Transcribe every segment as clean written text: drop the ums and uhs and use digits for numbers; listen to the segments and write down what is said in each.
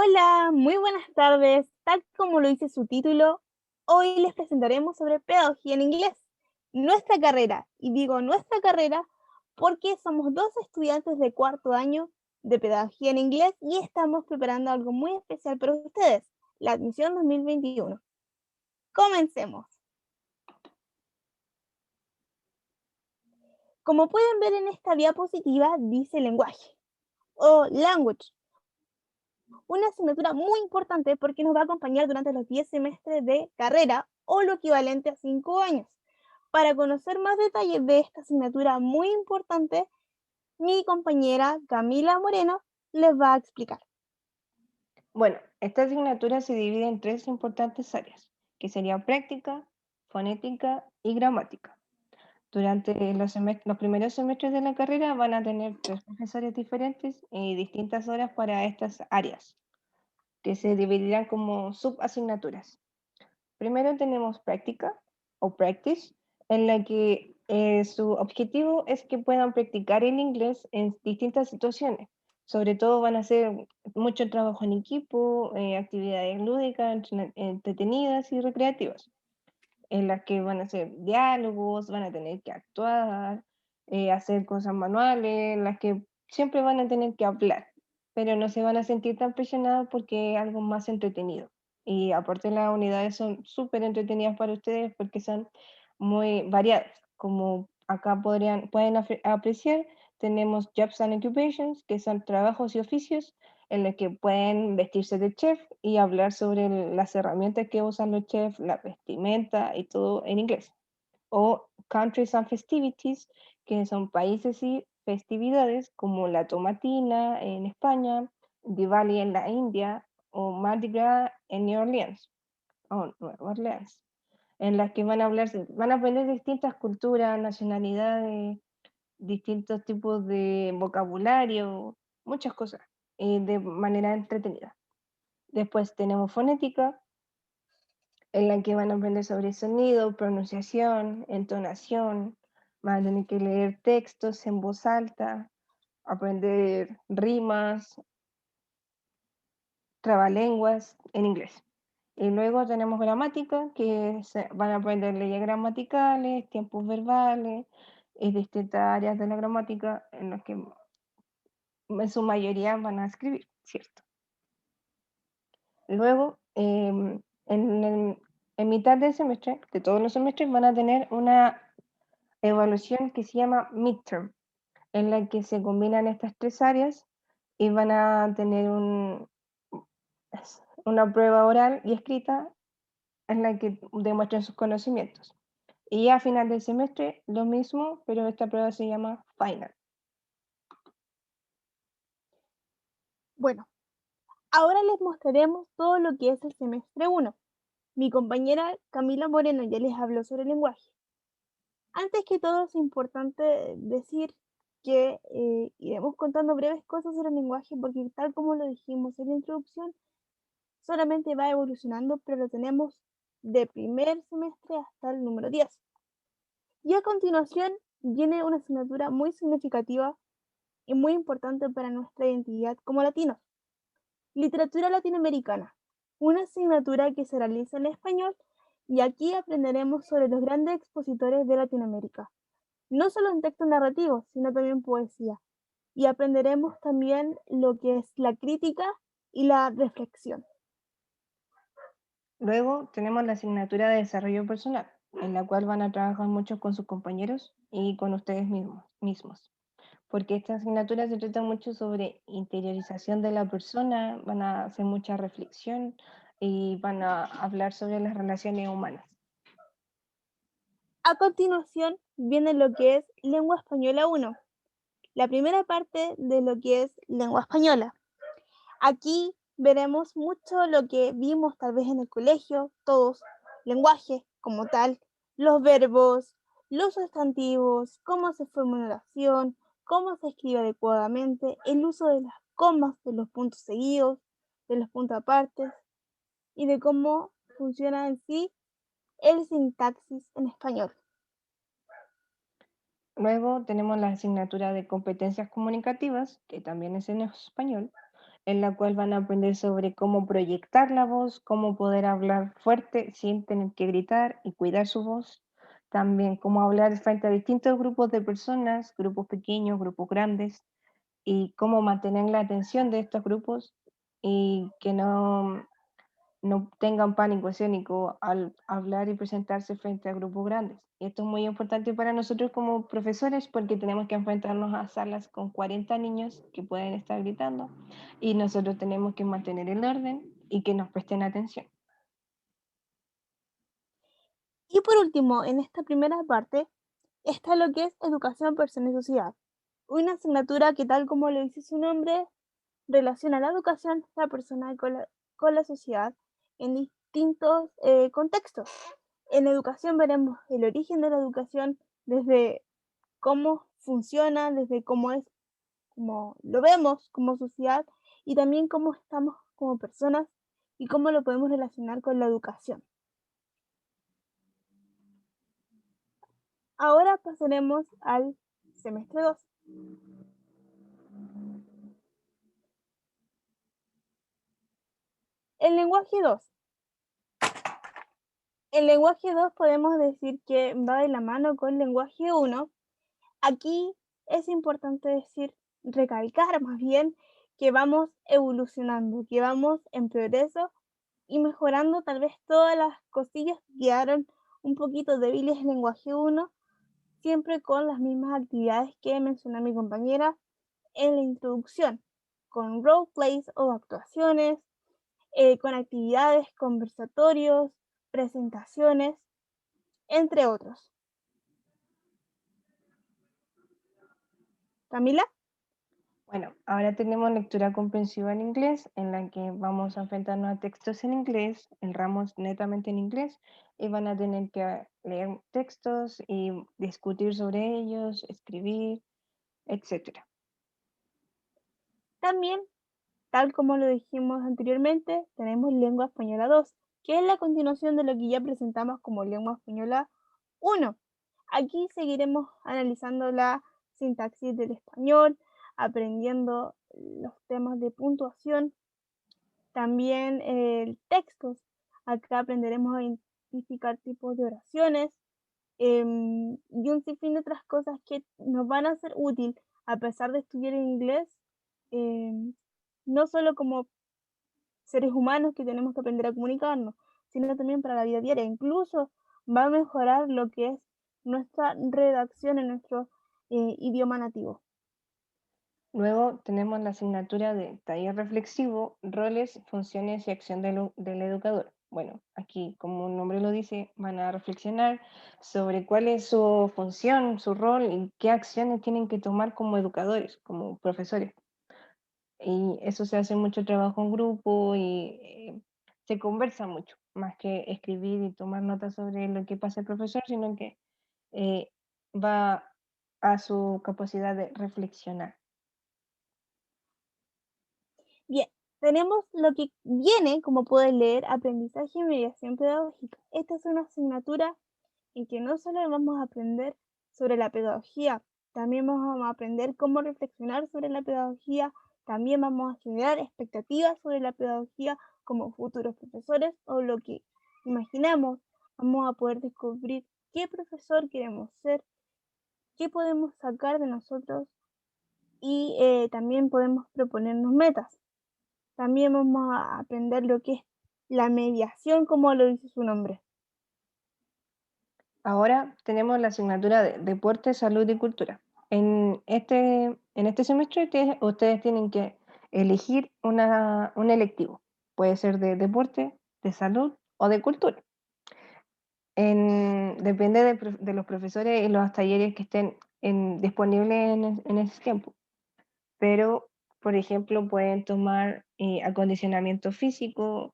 Hola, muy buenas tardes. Tal como lo dice su título, hoy les presentaremos sobre pedagogía en inglés, nuestra carrera. Y digo nuestra carrera porque somos dos estudiantes de cuarto año de pedagogía en inglés y estamos preparando algo muy especial para ustedes, la admisión 2021. Comencemos. Como pueden ver en esta diapositiva, dice lenguaje o language, una asignatura muy importante porque nos va a acompañar durante los 10 semestres de carrera o lo equivalente a 5 años. Para conocer más detalles de esta asignatura muy importante, mi compañera Camila Moreno les va a explicar. Bueno, esta asignatura se divide en tres importantes áreas, que serían práctica, fonética y gramática. Durante los primeros semestres de la carrera van a tener tres profesores diferentes y distintas horas para estas áreas, que se dividirán como subasignaturas. Primero tenemos práctica o practice, en la que su objetivo es que puedan practicar el inglés en distintas situaciones. Sobre todo van a hacer mucho trabajo en equipo, actividades lúdicas, entretenidas y recreativas, en las que van a hacer diálogos, van a tener que actuar, hacer cosas manuales, en las que siempre van a tener que hablar, pero no se van a sentir tan presionados porque es algo más entretenido. Y aparte las unidades son súper entretenidas para ustedes porque son muy variadas. Como acá pueden apreciar, tenemos Jobs and Occupations, que son trabajos y oficios en los que pueden vestirse de chef y hablar sobre las herramientas que usan los chefs, la vestimenta y todo en inglés. O Countries and Festivities, que son países y festividades como la Tomatina en España, Diwali en la India o Mardi Gras en New Orleans o Nueva Orleans, en las que van a aprender distintas culturas, nacionalidades, distintos tipos de vocabulario, muchas cosas, de manera entretenida. Después tenemos fonética, en la que van a aprender sobre sonido, pronunciación, entonación, van a tener que leer textos en voz alta, aprender rimas, trabalenguas en inglés. Y luego tenemos gramática, que van a aprender leyes gramaticales, tiempos verbales, y distintas áreas de la gramática en las que en su mayoría van a escribir, ¿cierto? Luego, en mitad del semestre, de todos los semestres, van a tener una evaluación que se llama midterm, en la que se combinan estas tres áreas y van a tener una prueba oral y escrita en la que demuestren sus conocimientos. Y ya a final del semestre, lo mismo, pero esta prueba se llama final. Bueno, ahora les mostraremos todo lo que es el semestre 1. Mi compañera Camila Moreno ya les habló sobre el lenguaje. Antes que todo es importante decir que iremos contando breves cosas sobre el lenguaje porque tal como lo dijimos en la introducción, solamente va evolucionando, pero lo tenemos de primer semestre hasta el número 10. Y a continuación viene una asignatura muy significativa y muy importante para nuestra identidad como latinos, literatura latinoamericana, una asignatura que se realiza en español y aquí aprenderemos sobre los grandes expositores de Latinoamérica, no solo en textos narrativos, sino también poesía. Y aprenderemos también lo que es la crítica y la reflexión. Luego tenemos la asignatura de desarrollo personal, en la cual van a trabajar mucho con sus compañeros y con ustedes mismos. Porque esta asignatura se trata mucho sobre interiorización de la persona, van a hacer mucha reflexión y van a hablar sobre las relaciones humanas. A continuación viene lo que es lengua española 1, la primera parte de lo que es lengua española. Aquí veremos mucho lo que vimos tal vez en el colegio, todos, lenguaje como tal, los verbos, los sustantivos, cómo se forma una oración, cómo se escribe adecuadamente, el uso de las comas, de los puntos seguidos, de los puntos apartes y de cómo funciona en sí el sintaxis en español. Luego tenemos la asignatura de competencias comunicativas, que también es en español, en la cual van a aprender sobre cómo proyectar la voz, cómo poder hablar fuerte sin tener que gritar y cuidar su voz. También cómo hablar frente a distintos grupos de personas, grupos pequeños, grupos grandes, y cómo mantener la atención de estos grupos y que no tengan pánico escénico al hablar y presentarse frente a grupos grandes. Y esto es muy importante para nosotros como profesores porque tenemos que enfrentarnos a salas con 40 niños que pueden estar gritando y nosotros tenemos que mantener el orden y que nos presten atención. Y por último, en esta primera parte está lo que es educación, persona y sociedad. Una asignatura que, tal como lo dice su nombre, relaciona la educación, la persona con la sociedad en distintos contextos. En educación veremos el origen de la educación desde cómo funciona, desde cómo es, cómo lo vemos como sociedad y también cómo estamos como personas y cómo lo podemos relacionar con la educación. Ahora pasaremos al semestre 2. El lenguaje 2. El lenguaje 2 podemos decir que va de la mano con el lenguaje 1. Aquí es importante decir, recalcar más bien, que vamos evolucionando, que vamos en progreso y mejorando tal vez todas las cosillas que quedaron un poquito débiles en lenguaje 1, siempre con las mismas actividades que mencionó mi compañera en la introducción, con roleplays o actuaciones, con actividades, conversatorios, presentaciones, entre otros. Camila, Bueno, ahora tenemos lectura comprensiva en inglés, en la que vamos a enfrentarnos a textos en inglés, el ramo es netamente en inglés, y van a tener que leer textos y discutir sobre ellos, escribir, etcétera. también, tal como lo dijimos anteriormente, tenemos lengua española 2, que es la continuación de lo que ya presentamos como lengua española 1. Aquí seguiremos analizando la sintaxis del español, aprendiendo los temas de puntuación, también textos. Acá aprenderemos a identificar tipos de oraciones y un sinfín de otras cosas que nos van a ser útil a pesar de estudiar en inglés, em, no solo como seres humanos que tenemos que aprender a comunicarnos, sino también para la vida diaria. Incluso va a mejorar lo que es nuestra redacción en nuestro idioma nativo. Luego tenemos la asignatura de taller reflexivo, roles, funciones y acción del educador. Bueno, aquí, como el nombre lo dice, van a reflexionar sobre cuál es su función, su rol y qué acciones tienen que tomar como educadores, como profesores. Y eso se hace mucho trabajo en grupo y se conversa mucho, más que escribir y tomar notas sobre lo que pasa el profesor, sino que eh, va a su capacidad de reflexionar. Bien, tenemos lo que viene, como pueden leer, aprendizaje y mediación pedagógica. Esta es una asignatura en que no solo vamos a aprender sobre la pedagogía, también vamos a aprender cómo reflexionar sobre la pedagogía, también vamos a generar expectativas sobre la pedagogía como futuros profesores o lo que imaginamos. Vamos a poder descubrir qué profesor queremos ser, qué podemos sacar de nosotros y también podemos proponernos metas. También vamos a aprender lo que es la mediación, como lo dice su nombre. Ahora tenemos la asignatura de Deporte, Salud y Cultura. En este semestre ustedes tienen que elegir un electivo. Puede ser de deporte, de salud o de cultura. Depende de los profesores y los talleres que estén disponibles en ese tiempo. Pero, por ejemplo, pueden tomar acondicionamiento físico,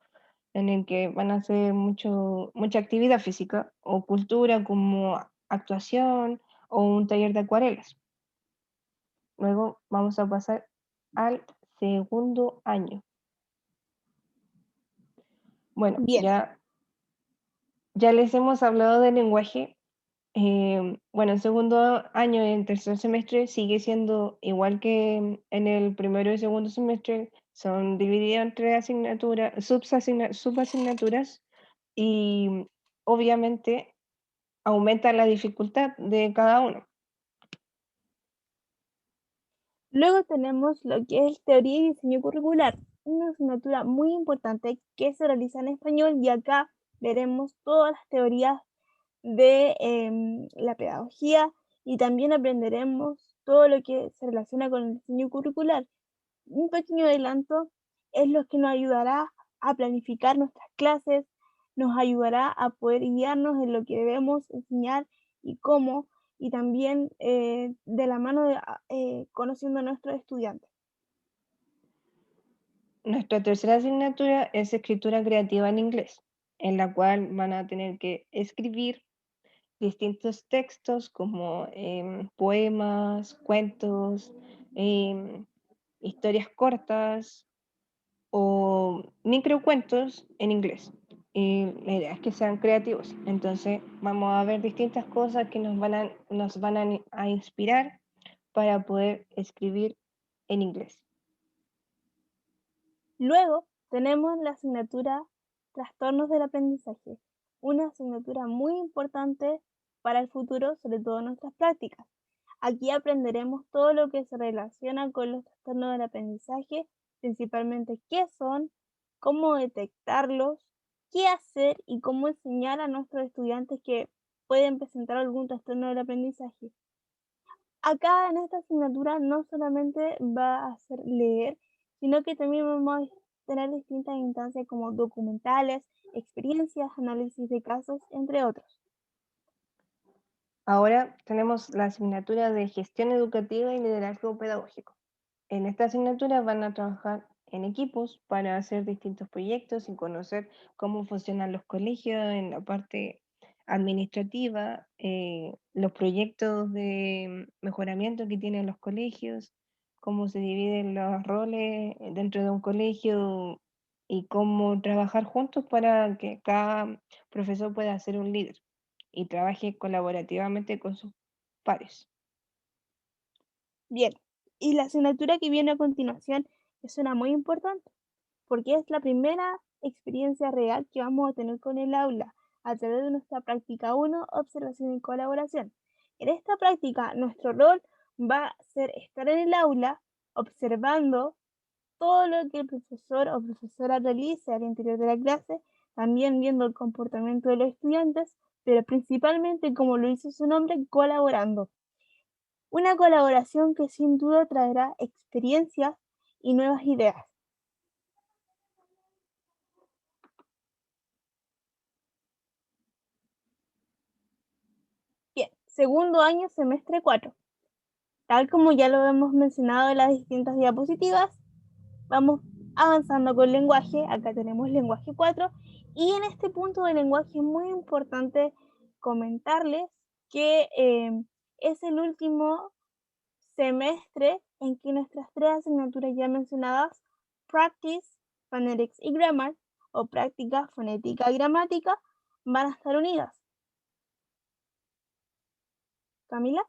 en el que van a hacer mucha actividad física, o cultura como actuación o un taller de acuarelas. Luego vamos a pasar al segundo año. Bueno, Bien, ya les hemos hablado del lenguaje, Bueno, en segundo año, en tercer semestre, sigue siendo igual que en el primero y segundo semestre, son divididos entre asignaturas, subasignaturas, y obviamente aumenta la dificultad de cada uno. Luego tenemos lo que es teoría y diseño curricular, una asignatura muy importante que se realiza en español y acá veremos todas las teorías de la pedagogía y también aprenderemos todo lo que se relaciona con el diseño curricular. Un pequeño adelanto es lo que nos ayudará a planificar nuestras clases, nos ayudará a poder guiarnos en lo que debemos enseñar y cómo, y también de la mano de conociendo a nuestros estudiantes. Nuestra tercera asignatura es escritura creativa en inglés, en la cual van a tener que escribir distintos textos como poemas, cuentos, em, historias cortas o microcuentos en inglés. Y la idea es que sean creativos. Entonces vamos a ver distintas cosas que nos van a inspirar para poder escribir en inglés. Luego tenemos la asignatura Trastornos del aprendizaje, una asignatura muy importante para el futuro, sobre todo en nuestras prácticas. Aquí aprenderemos todo lo que se relaciona con los trastornos del aprendizaje, principalmente qué son, cómo detectarlos, qué hacer y cómo enseñar a nuestros estudiantes que pueden presentar algún trastorno del aprendizaje. Acá en esta asignatura no solamente va a ser leer, sino que también vamos a tener distintas instancias como documentales, experiencias, análisis de casos, entre otros. Ahora tenemos la asignatura de gestión educativa y liderazgo pedagógico. En esta asignatura van a trabajar en equipos para hacer distintos proyectos y conocer cómo funcionan los colegios en la parte administrativa, los proyectos de mejoramiento que tienen los colegios, cómo se dividen los roles dentro de un colegio y cómo trabajar juntos para que cada profesor pueda ser un líder y trabaje colaborativamente con sus pares. Bien, y la asignatura que viene a continuación es una muy importante, porque es la primera experiencia real que vamos a tener con el aula a través de nuestra práctica 1, observación y colaboración. En esta práctica, nuestro rol va a ser estar en el aula observando todo lo que el profesor o profesora realice al interior de la clase, también viendo el comportamiento de los estudiantes, pero principalmente, como lo dice su nombre, colaborando. Una colaboración que sin duda traerá experiencias y nuevas ideas. Bien, segundo año, semestre 4. Tal como ya lo hemos mencionado en las distintas diapositivas, vamos avanzando con lenguaje. Acá tenemos lenguaje 4 y en este punto del lenguaje es muy importante comentarles que es el último semestre en que nuestras tres asignaturas ya mencionadas, Practice, Phonetics y Grammar, o práctica, fonética y gramática, van a estar unidas. Camila.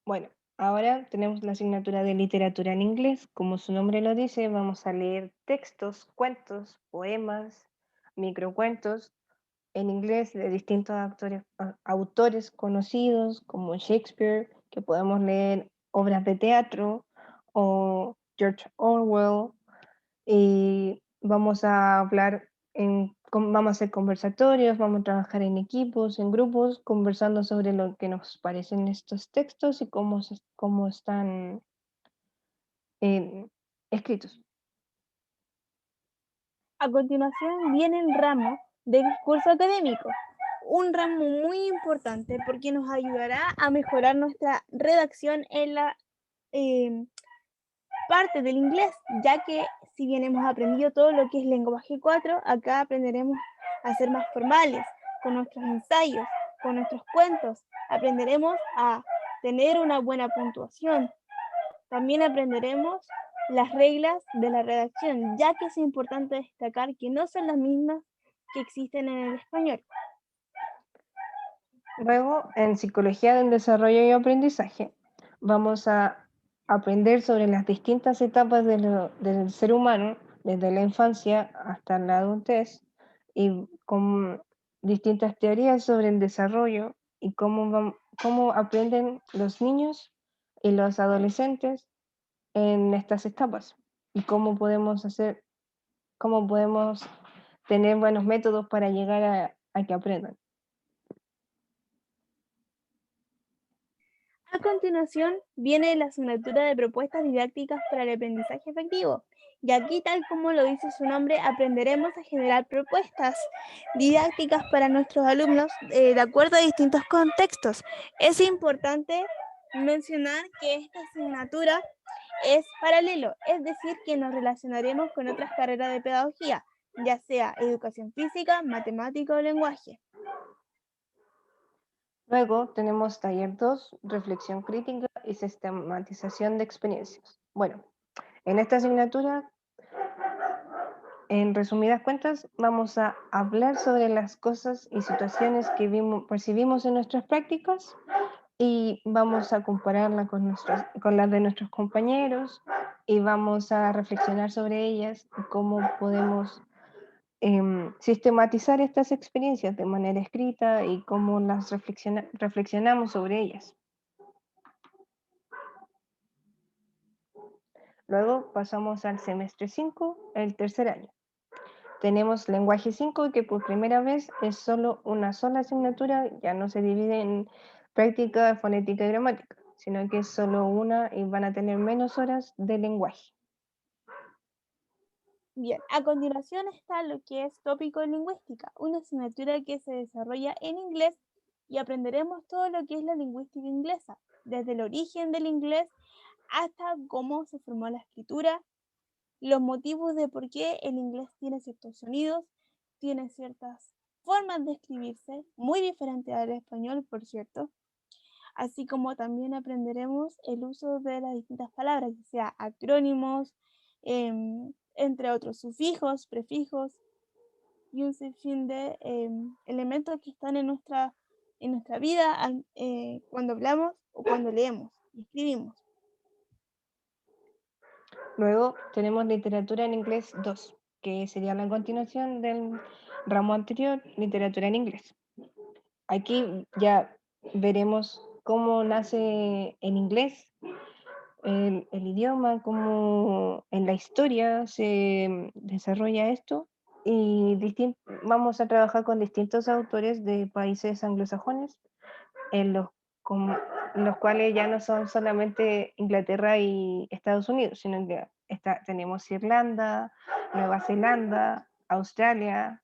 Bueno, ahora tenemos la asignatura de literatura en inglés. Como su nombre lo dice, vamos a leer textos, cuentos, poemas, microcuentos en inglés de distintos autores conocidos como Shakespeare, que podemos leer obras de teatro, o George Orwell, y vamos a hablar vamos a hacer conversatorios, vamos a trabajar en equipos, en grupos, conversando sobre lo que nos parecen estos textos y cómo están escritos. A continuación viene el ramo de discurso académico, un ramo muy importante porque nos ayudará a mejorar nuestra redacción en la eh, parte del inglés, ya que si bien hemos aprendido todo lo que es lenguaje 4, acá aprenderemos a ser más formales con nuestros ensayos, con nuestros cuentos, aprenderemos a tener una buena puntuación. También aprenderemos las reglas de la redacción, ya que es importante destacar que no son las mismas que existen en el español. Luego, en psicología del desarrollo y aprendizaje, vamos a aprender sobre las distintas etapas del ser humano, desde la infancia hasta la adultez, y con distintas teorías sobre el desarrollo y cómo aprenden los niños y los adolescentes en estas etapas, y cómo podemos tener buenos métodos para llegar a que aprendan. A continuación viene la asignatura de propuestas didácticas para el aprendizaje efectivo. Y aquí, tal como lo dice su nombre, aprenderemos a generar propuestas didácticas para nuestros alumnos de acuerdo a distintos contextos. Es importante mencionar que esta asignatura es paralelo, es decir, que nos relacionaremos con otras carreras de pedagogía, ya sea educación física, matemática o lenguaje. Luego tenemos taller 2, reflexión crítica y sistematización de experiencias. Bueno, en esta asignatura, en resumidas cuentas, vamos a hablar sobre las cosas y situaciones que percibimos en nuestras prácticas y vamos a compararla con las de nuestros compañeros y vamos a reflexionar sobre ellas y cómo podemos sistematizar estas experiencias de manera escrita y cómo las reflexionamos sobre ellas. Luego pasamos al semestre 5, el tercer año. Tenemos lenguaje 5, que por primera vez es solo una sola asignatura, ya no se divide en práctica, fonética y gramática, sino que es solo una y van a tener menos horas de lenguaje. Bien, a continuación está lo que es tópico lingüística, una asignatura que se desarrolla en inglés y aprenderemos todo lo que es la lingüística inglesa, desde el origen del inglés hasta cómo se formó la escritura, los motivos de por qué el inglés tiene ciertos sonidos, tiene ciertas formas de escribirse, muy diferente al español, por cierto, así como también aprenderemos el uso de las distintas palabras, ya sea acrónimos, entre otros sufijos, prefijos y un sinfín de elementos que están en nuestra vida cuando hablamos o cuando leemos y escribimos. Luego tenemos literatura en inglés 2, que sería la continuación del ramo anterior, literatura en inglés. Aquí ya veremos cómo nace en inglés el idioma, cómo en la historia se desarrolla esto y vamos a trabajar con distintos autores de países anglosajones, en los cuales ya no son solamente Inglaterra y Estados Unidos, sino que tenemos Irlanda, Nueva Zelanda, Australia,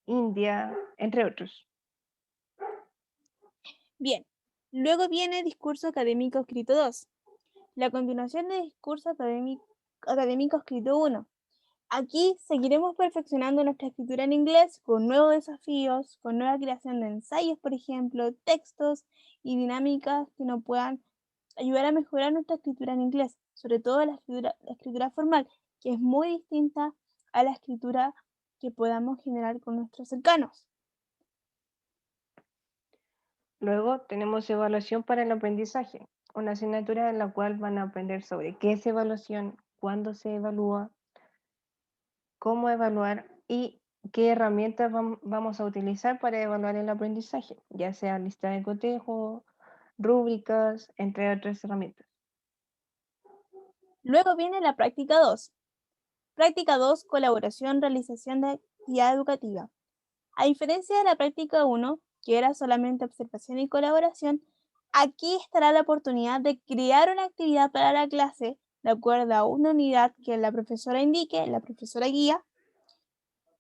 India, entre otros. Bien, luego viene discurso académico escrito 2, la continuación de discurso académico escrito 1. Aquí seguiremos perfeccionando nuestra escritura en inglés con nuevos desafíos, con nueva creación de ensayos, por ejemplo, textos y dinámicas que nos puedan ayudar a mejorar nuestra escritura en inglés, sobre todo la escritura formal, que es muy distinta a la escritura que podamos generar con nuestros cercanos. Luego tenemos evaluación para el aprendizaje, una asignatura en la cual van a aprender sobre qué es evaluación, cuándo se evalúa, cómo evaluar y qué herramientas vamos a utilizar para evaluar el aprendizaje, ya sea lista de cotejo, rúbricas, entre otras herramientas. Luego viene la práctica 2. Práctica 2, colaboración, realización de actividad educativa. A diferencia de la práctica 1, que era solamente observación y colaboración, aquí estará la oportunidad de crear una actividad para la clase de acuerdo a una unidad que la profesora indique, la profesora guía,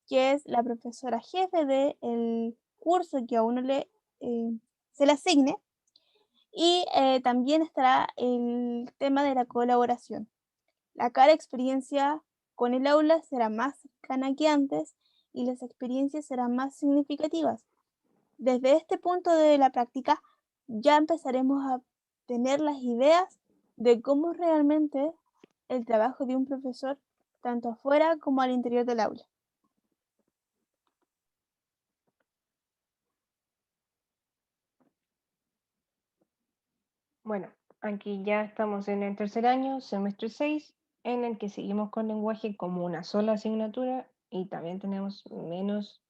que es la profesora jefe del curso que a uno se le asigne. Y también estará el tema de la colaboración. La cara experiencia con el aula será más cercana que antes y las experiencias serán más significativas. Desde este punto de la práctica ya empezaremos a tener las ideas de cómo es realmente el trabajo de un profesor, tanto afuera como al interior del aula. Aquí ya estamos en el tercer año, semestre 6, en el que seguimos con lenguaje como una sola asignatura y también tenemos menos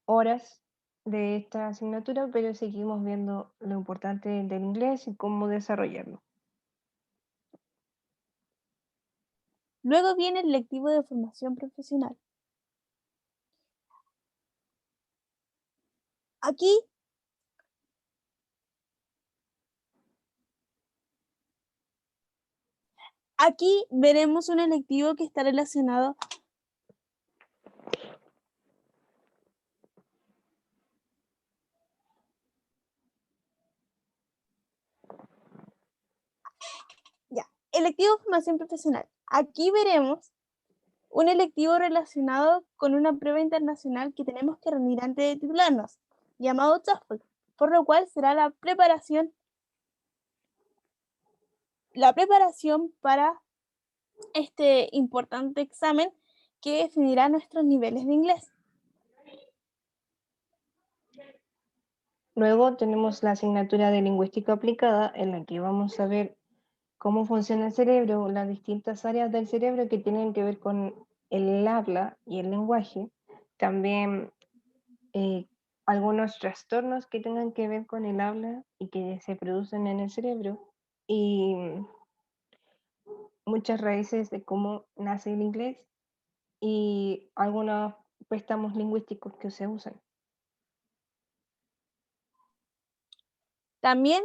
horas de esta asignatura, pero seguimos viendo lo importante del inglés y cómo desarrollarlo. Luego viene el lectivo de formación profesional. Aquí Aquí veremos un electivo que está relacionado ya, electivo formación profesional. Aquí veremos un electivo relacionado con una prueba internacional que tenemos que rendir antes de titularnos, llamado TOEFL, por lo cual será la preparación para este importante examen que definirá nuestros niveles de inglés. Luego tenemos la asignatura de lingüística aplicada, en la que vamos a ver cómo funciona el cerebro, las distintas áreas del cerebro que tienen que ver con el habla y el lenguaje. También eh, algunos trastornos que tengan que ver con el habla y que se producen en el cerebro. Y muchas raíces de cómo nace el inglés y algunos préstamos lingüísticos que se usan. También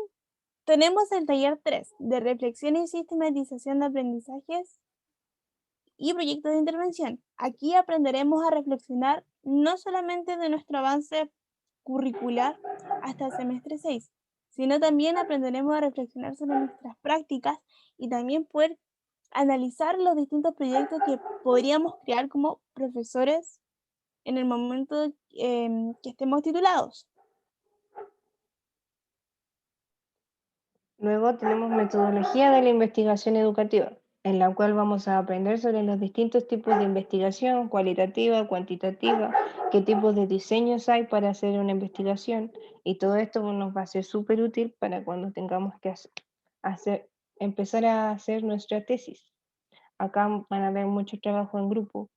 tenemos el taller 3 de reflexión y sistematización de aprendizajes y proyectos de intervención. Aquí aprenderemos a reflexionar no solamente de nuestro avance curricular hasta el semestre 6, sino también aprenderemos a reflexionar sobre nuestras prácticas y también poder analizar los distintos proyectos que podríamos crear como profesores en el momento que estemos titulados. Luego tenemos metodología de la investigación educativa, en la cual vamos a aprender sobre los distintos tipos de investigación, cualitativa, cuantitativa, qué tipos de diseños hay para hacer una investigación, y todo esto nos va a ser súper útil para cuando tengamos que empezar a hacer nuestra tesis. Acá van a haber mucho trabajo en grupo,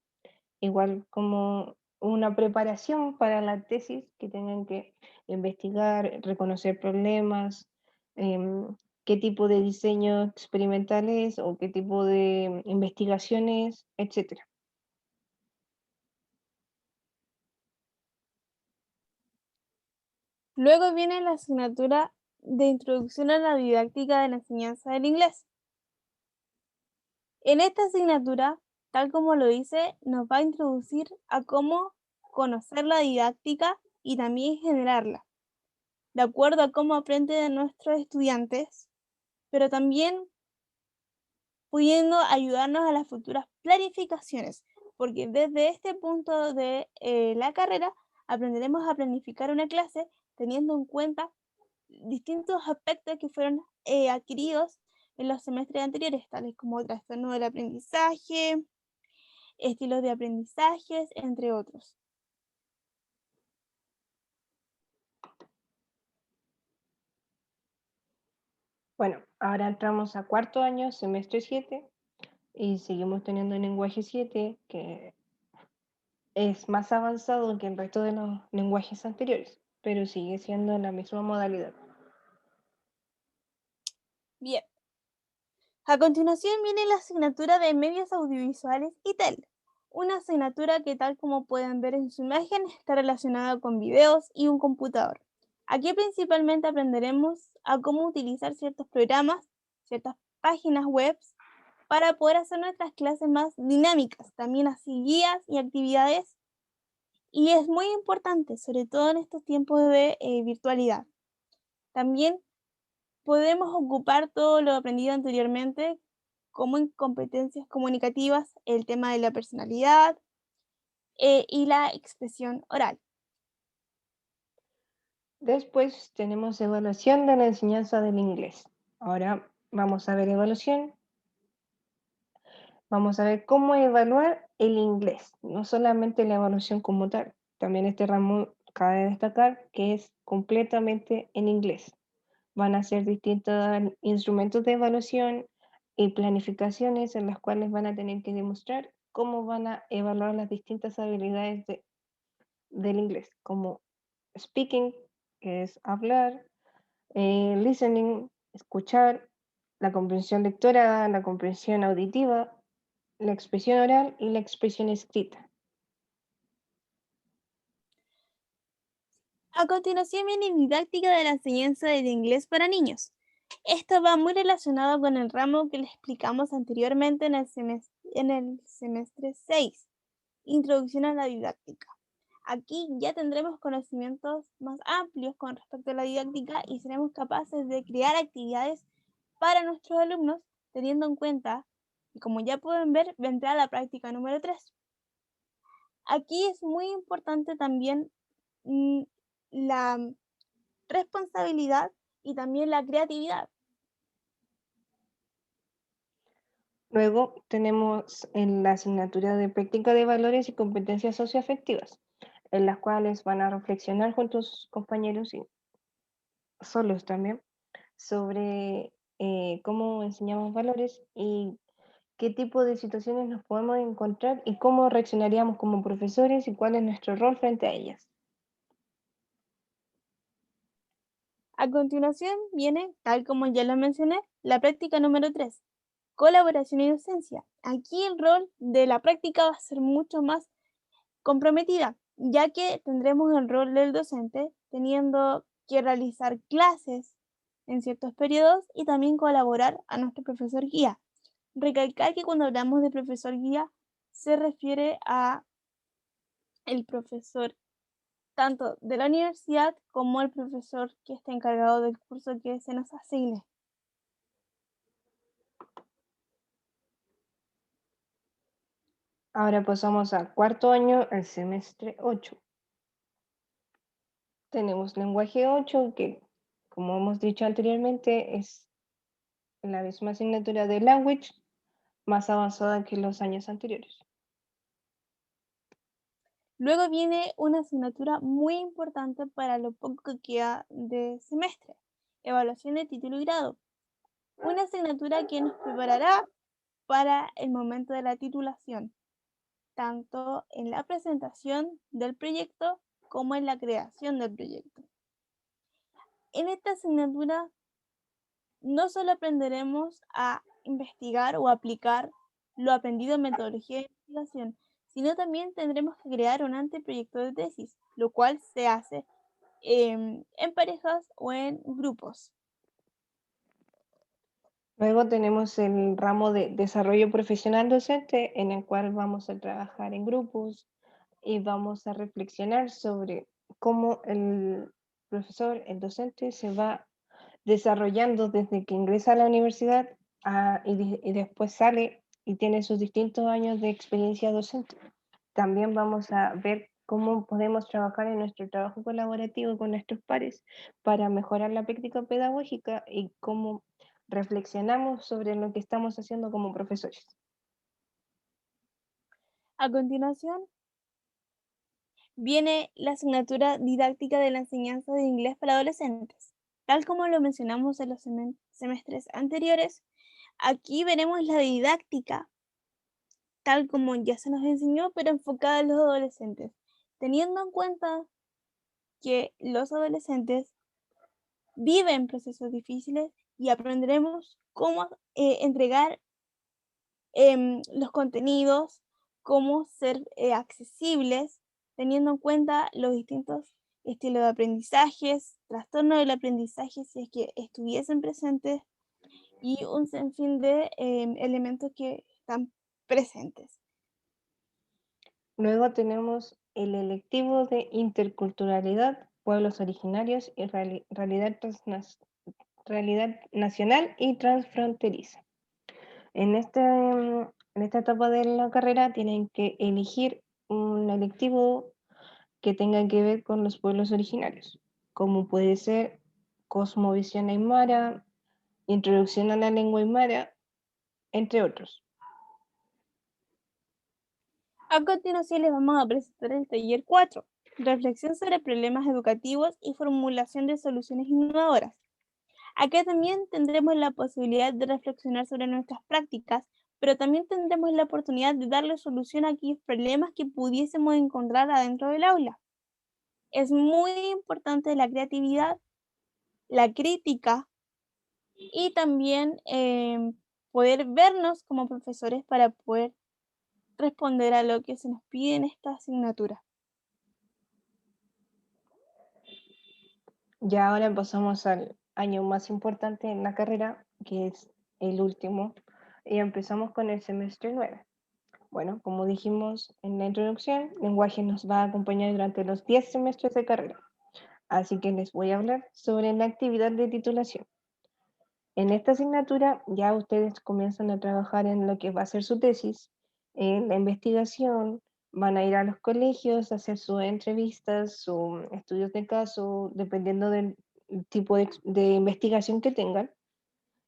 igual como una preparación para la tesis, que tengan que investigar, reconocer problemas, em, qué tipo de diseño experimental es o qué tipo de investigaciones, etcétera. Luego viene la asignatura de introducción a la didáctica de la enseñanza del inglés. En esta asignatura, tal como lo dice, nos va a introducir a cómo conocer la didáctica y también generarla, de acuerdo a cómo aprenden nuestros estudiantes, pero también pudiendo ayudarnos a las futuras planificaciones, porque desde este punto de la carrera aprenderemos a planificar una clase teniendo en cuenta distintos aspectos que fueron adquiridos en los semestres anteriores, tales como trastorno del aprendizaje, estilos de aprendizajes, entre otros. Bueno, ahora entramos a cuarto año, semestre 7, y seguimos teniendo el lenguaje 7, que es más avanzado que el resto de los lenguajes anteriores, pero sigue siendo la misma modalidad. Bien, a continuación viene la asignatura de medios audiovisuales y tel, una asignatura que tal como pueden ver en su imagen está relacionada con videos y un computador. Aquí principalmente aprenderemos a cómo utilizar ciertos programas, ciertas páginas web para poder hacer nuestras clases más dinámicas, también así guías y actividades. Y es muy importante, sobre todo en estos tiempos de virtualidad. También podemos ocupar todo lo aprendido anteriormente, como en competencias comunicativas, el tema de la personalidad y la expresión oral. Después tenemos evaluación de la enseñanza del inglés. Ahora vamos a ver evaluación. Vamos a ver cómo evaluar el inglés, no solamente la evaluación como tal. También este ramo cabe destacar que es completamente en inglés. Van a ser distintos instrumentos de evaluación y planificaciones en las cuales van a tener que demostrar cómo van a evaluar las distintas habilidades del inglés, como speaking, que es hablar, listening, escuchar, la comprensión lectora, la comprensión auditiva, la expresión oral y la expresión escrita. A continuación viene didáctica de la enseñanza del inglés para niños. Esto va muy relacionado con el ramo que les explicamos anteriormente en el semestre 6, Introducción a la didáctica. Aquí ya tendremos conocimientos más amplios con respecto a la didáctica y seremos capaces de crear actividades para nuestros alumnos, teniendo en cuenta, y como ya pueden ver, vendrá la práctica número 3. Aquí es muy importante también la responsabilidad y también la creatividad. Luego tenemos en la asignatura de práctica de valores y competencias socioafectivas, en las cuales van a reflexionar junto a sus compañeros y solos también sobre cómo enseñamos valores y qué tipo de situaciones nos podemos encontrar y cómo reaccionaríamos como profesores y cuál es nuestro rol frente a ellas. A continuación viene, tal como ya lo mencioné, la práctica número 3, colaboración y docencia. Aquí el rol de la práctica va a ser mucho más comprometida, ya que tendremos el rol del docente teniendo que realizar clases en ciertos periodos y también colaborar a nuestro profesor guía. Recalcar que cuando hablamos de profesor guía se refiere a el profesor tanto de la universidad como el profesor que está encargado del curso que se nos asigne. Ahora pasamos a cuarto año, el semestre 8. Tenemos lenguaje 8 que, como hemos dicho anteriormente, es la misma asignatura de language, más avanzada que los años anteriores. Luego viene una asignatura muy importante para lo poco que queda de semestre, evaluación de título y grado. Una asignatura que nos preparará para el momento de la titulación, tanto en la presentación del proyecto como en la creación del proyecto. En esta asignatura no solo aprenderemos a investigar o aplicar lo aprendido en metodología de investigación, sino también tendremos que crear un anteproyecto de tesis, lo cual se hace en parejas o en grupos. Luego tenemos el ramo de desarrollo profesional docente, en el cual vamos a trabajar en grupos y vamos a reflexionar sobre cómo el profesor, el docente, se va desarrollando desde que ingresa a la universidad y después sale y tiene sus distintos años de experiencia docente. También vamos a ver cómo podemos trabajar en nuestro trabajo colaborativo con nuestros pares para mejorar la práctica pedagógica y cómo reflexionamos sobre lo que estamos haciendo como profesores. A continuación, viene la asignatura didáctica de la enseñanza de inglés para adolescentes. Tal como lo mencionamos en los semestres anteriores, aquí veremos la didáctica tal como ya se nos enseñó, pero enfocada en los adolescentes, teniendo en cuenta que los adolescentes viven procesos difíciles y aprenderemos cómo entregar los contenidos, cómo ser accesibles, teniendo en cuenta los distintos estilos de aprendizajes, trastornos del aprendizaje si es que estuviesen presentes y un sinfín de elementos que están presentes. Luego tenemos el electivo de interculturalidad, pueblos originarios y realidad nacional y transfronteriza. En esta etapa de la carrera tienen que elegir un electivo que tenga que ver con los pueblos originarios, como puede ser Cosmovisión Aymara, Introducción a la lengua aymara, entre otros. A continuación les vamos a presentar el taller 4, reflexión sobre problemas educativos y formulación de soluciones innovadoras. Acá también tendremos la posibilidad de reflexionar sobre nuestras prácticas, pero también tendremos la oportunidad de darle solución a aquellos problemas que pudiésemos encontrar adentro del aula. Es muy importante la creatividad, la crítica y también poder vernos como profesores para poder responder a lo que se nos pide en esta asignatura. Ya ahora pasamos al año más importante en la carrera, que es el último, y empezamos con el semestre 9. Bueno, como dijimos en la introducción, lenguaje nos va a acompañar durante los 10 semestres de carrera, así que les voy a hablar sobre la actividad de titulación. En esta asignatura ya ustedes comienzan a trabajar en lo que va a ser su tesis, en la investigación, van a ir a los colegios a hacer sus entrevistas, sus estudios de caso, dependiendo del tipo de investigación que tengan,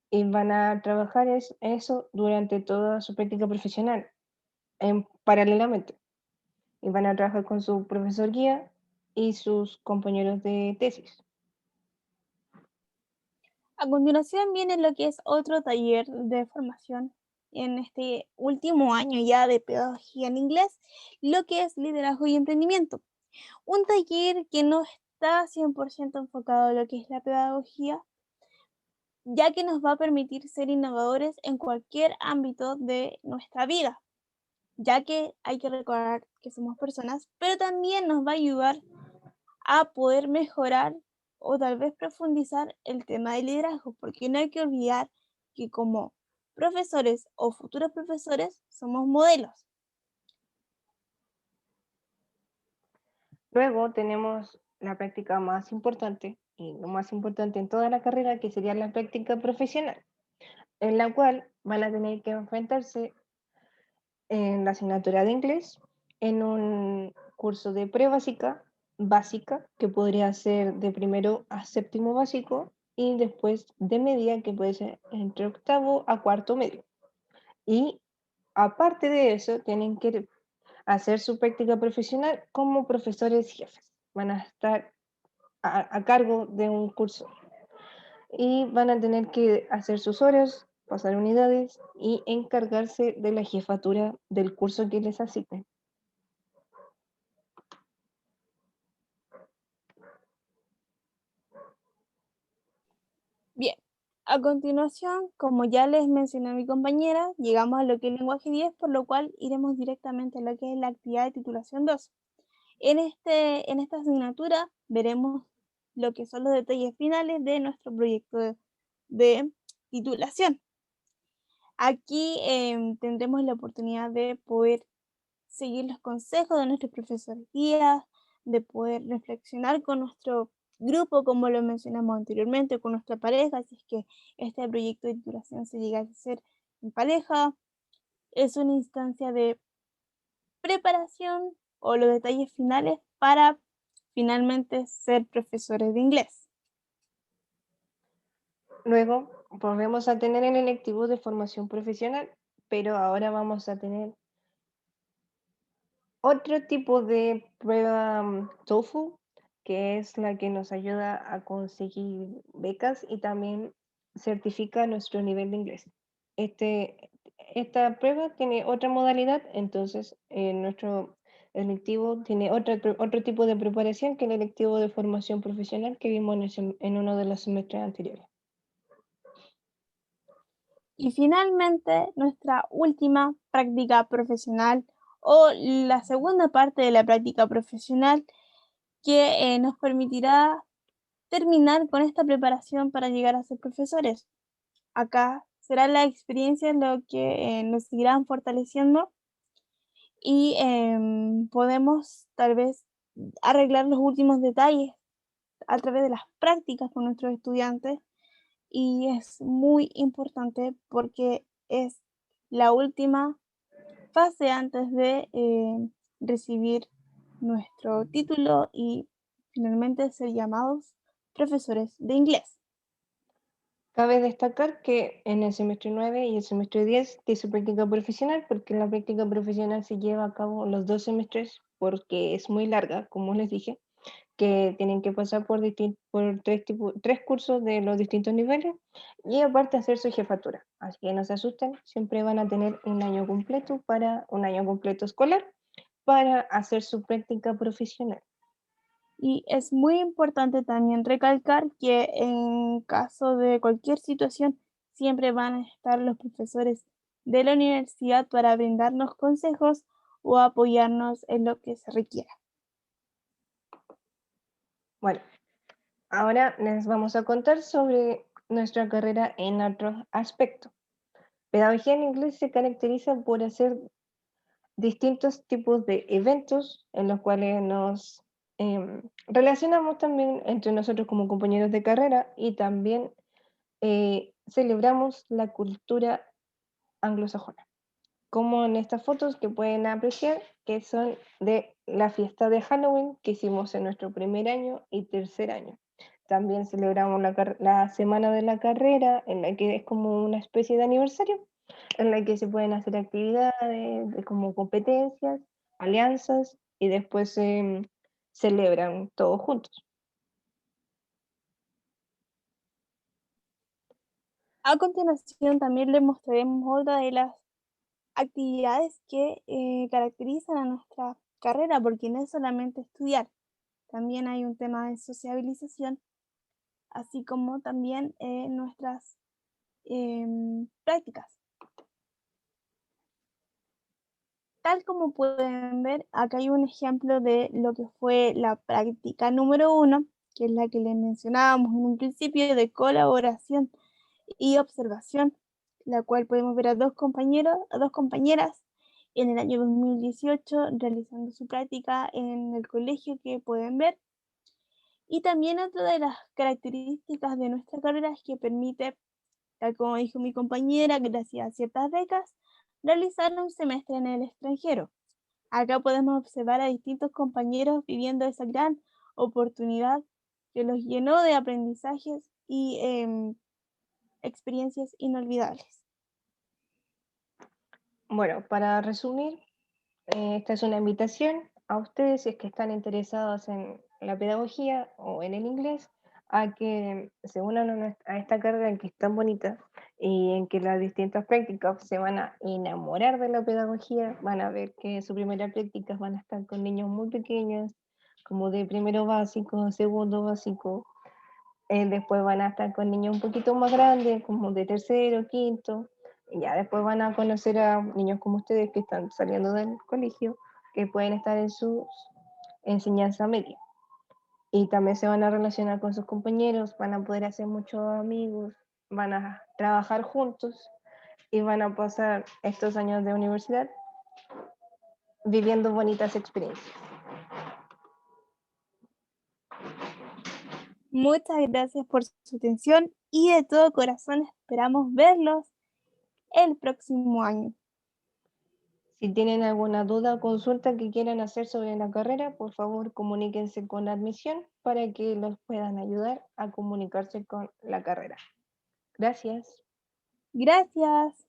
y van a trabajar eso durante toda su práctica profesional, paralelamente, y van a trabajar con su profesor guía y sus compañeros de tesis. A continuación viene lo que es otro taller de formación en este último año ya de pedagogía en inglés, lo que es liderazgo y emprendimiento. Un taller que no está 100% enfocado en lo que es la pedagogía, ya que nos va a permitir ser innovadores en cualquier ámbito de nuestra vida, ya que hay que recordar que somos personas, pero también nos va a ayudar a poder mejorar o tal vez profundizar el tema del liderazgo, porque no hay que olvidar que como profesores o futuros profesores somos modelos. Luego tenemos la práctica más importante y lo más importante en toda la carrera, que sería la práctica profesional, en la cual van a tener que enfrentarse en la asignatura de inglés, en un curso de pre-básica, básica, que podría ser de primero a séptimo básico, y después de media, que puede ser entre octavo a cuarto medio. Y aparte de eso, tienen que hacer su práctica profesional como profesores jefes. Van a estar a cargo de un curso y van a tener que hacer sus horas, pasar unidades y encargarse de la jefatura del curso que les asignen. Bien, a continuación, como ya les mencioné a mi compañera, llegamos a lo que es el lenguaje 10, por lo cual iremos directamente a lo que es la actividad de titulación 2. En esta asignatura veremos lo que son los detalles finales de nuestro proyecto de titulación. Aquí tendremos la oportunidad de poder seguir los consejos de nuestros profesores guías, de poder reflexionar con nuestro grupo, como lo mencionamos anteriormente, con nuestra pareja, si es que este proyecto de titulación se llega a hacer en pareja. Es una instancia de preparación o los detalles finales para finalmente ser profesores de inglés. Luego volvemos a tener el electivo de formación profesional, pero ahora vamos a tener otro tipo de prueba TOEFL, que es la que nos ayuda a conseguir becas y también certifica nuestro nivel de inglés. Esta prueba tiene otra modalidad, entonces nuestro electivo tiene otro tipo de preparación que el electivo de formación profesional que vimos en uno de los semestres anteriores. Y finalmente, nuestra última práctica profesional o la segunda parte de la práctica profesional que nos permitirá terminar con esta preparación para llegar a ser profesores. Acá será la experiencia lo que nos irán fortaleciendo y podemos tal vez arreglar los últimos detalles a través de las prácticas con nuestros estudiantes y es muy importante porque es la última fase antes de recibir nuestro título y finalmente ser llamados profesores de inglés. Cabe destacar que en el semestre 9 y el semestre 10 tiene su práctica profesional, porque la práctica profesional se lleva a cabo los 2 semestres porque es muy larga, como les dije, que tienen que pasar por tres cursos de los distintos niveles y aparte hacer su jefatura. Así que no se asusten, siempre van a tener un año completo escolar para hacer su práctica profesional. Y es muy importante también recalcar que en caso de cualquier situación, siempre van a estar los profesores de la universidad para brindarnos consejos o apoyarnos en lo que se requiera. Bueno, ahora les vamos a contar sobre nuestra carrera en otro aspecto. Pedagogía en inglés se caracteriza por hacer distintos tipos de eventos en los cuales nos relacionamos también entre nosotros como compañeros de carrera y también celebramos la cultura anglosajona, como en estas fotos que pueden apreciar, que son de la fiesta de Halloween que hicimos en nuestro primer año y tercer año. También celebramos la semana de la carrera, en la que es como una especie de aniversario, en la que se pueden hacer actividades como competencias, alianzas, y después se celebran todos juntos. A continuación, también les mostraremos otra de las actividades que caracterizan a nuestra carrera, porque no es solamente estudiar, también hay un tema de sociabilización, así como también nuestras prácticas. Tal como pueden ver, acá hay un ejemplo de lo que fue la práctica número 1, que es la que les mencionábamos en un principio, de colaboración y observación, la cual podemos ver a dos compañeros, a dos compañeras en el año 2018 realizando su práctica en el colegio que pueden ver. Y también otra de las características de nuestra carrera es que permite, tal como dijo mi compañera, gracias a ciertas becas, realizar un semestre en el extranjero. Acá podemos observar a distintos compañeros viviendo esa gran oportunidad que los llenó de aprendizajes y experiencias inolvidables. Bueno, para resumir, esta es una invitación a ustedes, si es que están interesados en la pedagogía o en el inglés, a que se unan a esta carrera que es tan bonita y en que las distintas prácticas se van a enamorar de la pedagogía, van a ver que sus primeras prácticas van a estar con niños muy pequeños, como de primero básico, segundo básico, después van a estar con niños un poquito más grandes, como de tercero, quinto, y ya después van a conocer a niños como ustedes que están saliendo del colegio, que pueden estar en su enseñanza media. Y también se van a relacionar con sus compañeros, van a poder hacer muchos amigos, van a trabajar juntos y van a pasar estos años de universidad viviendo bonitas experiencias. Muchas gracias por su atención y de todo corazón esperamos verlos el próximo año. Si tienen alguna duda o consulta que quieran hacer sobre la carrera, por favor comuníquense con admisión para que los puedan ayudar a comunicarse con la carrera. Gracias. Gracias.